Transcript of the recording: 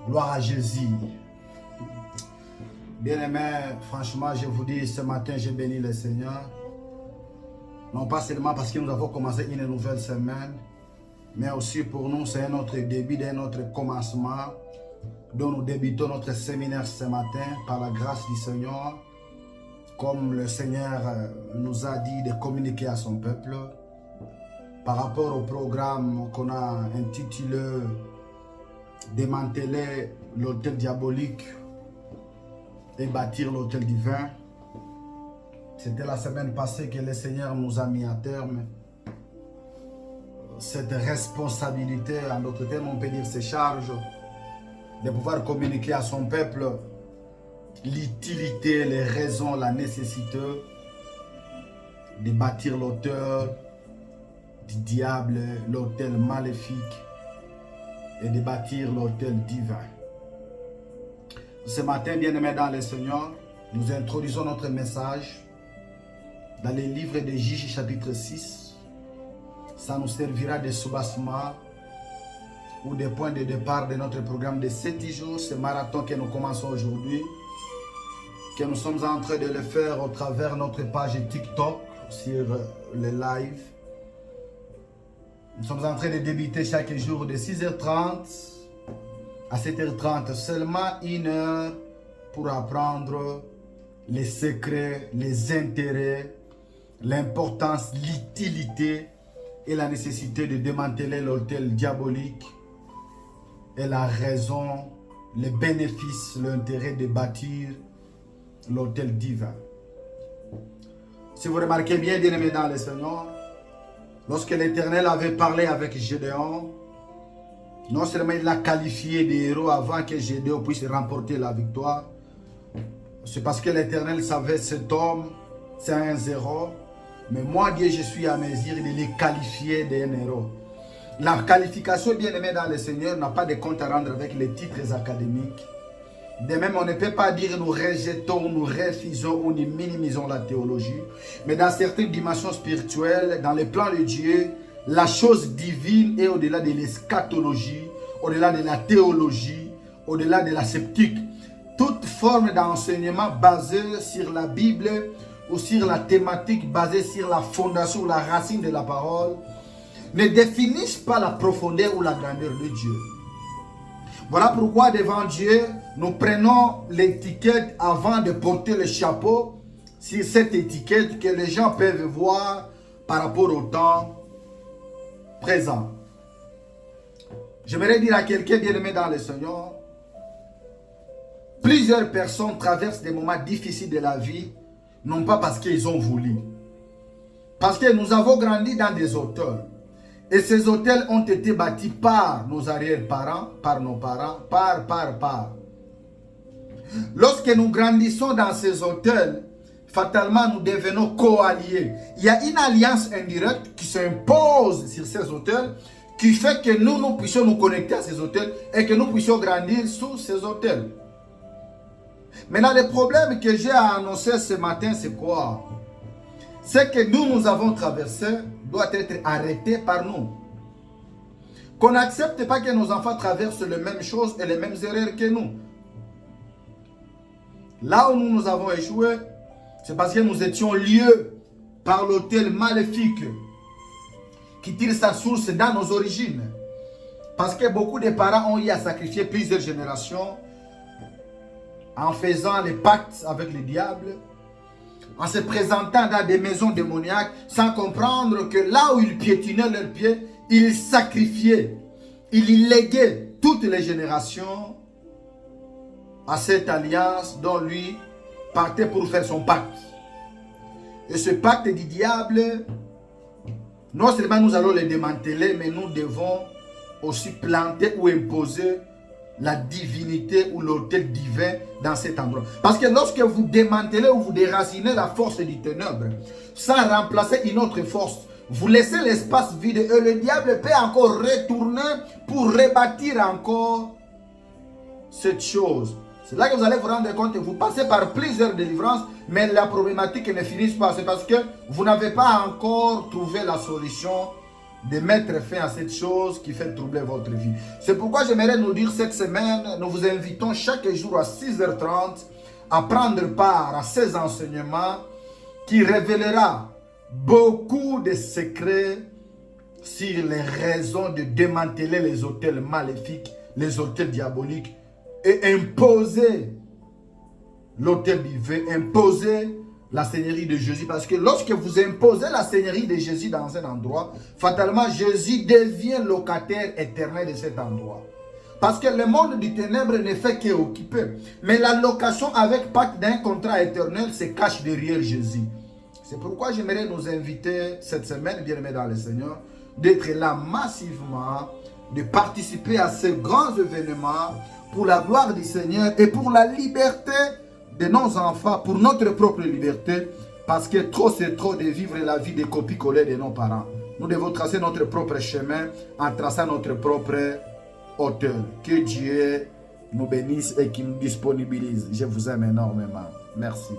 Gloire à Jésus. Bien-aimés, franchement, je vous dis, ce matin, j'ai béni le Seigneur. Non pas seulement parce que nous avons commencé une nouvelle semaine, mais aussi pour nous, c'est un autre début d'un autre commencement dont nous débutons notre séminaire ce matin par la grâce du Seigneur. Comme le Seigneur nous a dit de communiquer à son peuple par rapport au programme qu'on a intitulé Démanteler l'autel diabolique et bâtir l'autel divin. C'était la semaine passée que le Seigneur nous a mis à terme cette responsabilité, en d'autres termes on peut dire ces charges, de pouvoir communiquer à son peuple l'utilité, les raisons, la nécessité de bâtir l'autel du diable, l'autel maléfique, et de bâtir l'autel divin. Ce matin, bien-aimés dans le Seigneur, nous introduisons notre message dans les livres de Juges chapitre 6. Ça nous servira de soubassement ou de point de départ de notre programme de 7 jours, ce marathon que nous commençons aujourd'hui, que nous sommes en train de le faire au travers notre page TikTok sur le live. Nous sommes en train de débuter chaque jour de 6h30 à 7h30, seulement 1 heure pour apprendre les secrets, les intérêts, l'importance, l'utilité et la nécessité de démanteler l'autel diabolique et la raison, les bénéfices, l'intérêt de bâtir l'autel divin. Si vous remarquez bien, bien-aimés dans le Seigneur, lorsque l'Éternel avait parlé avec Gédéon, non seulement il l'a qualifié de héros avant que Gédéon puisse remporter la victoire, c'est parce que l'Éternel savait cet homme, c'est un zéro, mais moi Dieu je suis à mesure de les qualifier d'un héros. La qualification, bien-aimé dans le Seigneur, n'a pas de compte à rendre avec les titres académiques. De même, on ne peut pas dire nous rejetons, nous refusons ou nous minimisons la théologie. Mais dans certaines dimensions spirituelles, dans le plan de Dieu, la chose divine est au-delà de l'eschatologie, au-delà de la théologie, au-delà de la sceptique. Toute forme d'enseignement basée sur la Bible ou sur la thématique basée sur la fondation ou la racine de la parole ne définissent pas la profondeur ou la grandeur de Dieu. Voilà pourquoi devant Dieu, nous prenons l'étiquette avant de porter le chapeau sur cette étiquette que les gens peuvent voir par rapport au temps présent. J'aimerais dire à quelqu'un bien-aimé dans le Seigneur, plusieurs personnes traversent des moments difficiles de la vie, non pas parce qu'ils ont voulu. Parce que nous avons grandi dans des hôtels. Et ces hôtels ont été bâtis par nos arrière-parents, par nos parents, par. Lorsque nous grandissons dans ces hôtels, fatalement nous devenons co-alliés. Il y a une alliance indirecte qui s'impose sur ces hôtels, qui fait que nous puissions nous connecter à ces hôtels et que nous puissions grandir sous ces hôtels. Maintenant, le problème que j'ai à annoncer ce matin, c'est quoi? C'est que nous avons traversé doit être arrêté par nous. Qu'on n'accepte pas que nos enfants traversent les mêmes choses et les mêmes erreurs que nous. Là où nous avons échoué, c'est parce que nous étions liés par l'autel maléfique qui tire sa source dans nos origines. Parce que beaucoup de parents ont eu à sacrifier plusieurs générations en faisant les pactes avec le diable, en se présentant dans des maisons démoniaques, sans comprendre que là où ils piétinaient leurs pieds, ils sacrifiaient, ils léguaient toutes les générations à cette alliance dont lui partait pour faire son pacte. Et ce pacte du diable, non seulement nous allons le démanteler, mais nous devons aussi planter ou imposer la divinité ou l'autel divin dans cet endroit. Parce que lorsque vous démantelez ou vous déracinez la force du ténèbre, sans remplacer une autre force, vous laissez l'espace vide et le diable peut encore retourner pour rebâtir encore cette chose. C'est là que vous allez vous rendre compte que vous passez par plusieurs délivrances, mais la problématique ne finit pas. C'est parce que vous n'avez pas encore trouvé la solution de mettre fin à cette chose qui fait troubler votre vie. C'est pourquoi j'aimerais nous dire cette semaine, nous vous invitons chaque jour à 6h30 à prendre part à ces enseignements qui révélera beaucoup de secrets sur les raisons de démanteler les autels maléfiques, les autels diaboliques et imposer l'autel divin, imposer la seigneurie de Jésus. Parce que lorsque vous imposez la seigneurie de Jésus dans un endroit, fatalement Jésus devient locataire éternel de cet endroit. Parce que le monde du ténèbre ne fait qu'occuper. Mais la location avec pacte d'un contrat éternel se cache derrière Jésus. C'est pourquoi j'aimerais nous inviter cette semaine, bien-aimés dans le Seigneur, d'être là massivement, de participer à ces grands événements pour la gloire du Seigneur et pour la liberté de nos enfants, pour notre propre liberté, parce que trop c'est trop de vivre la vie de copie-coller de nos parents. Nous devons tracer notre propre chemin en traçant notre propre hauteur. Que Dieu nous bénisse et qu'il nous disponibilise. Je vous aime énormément. Merci.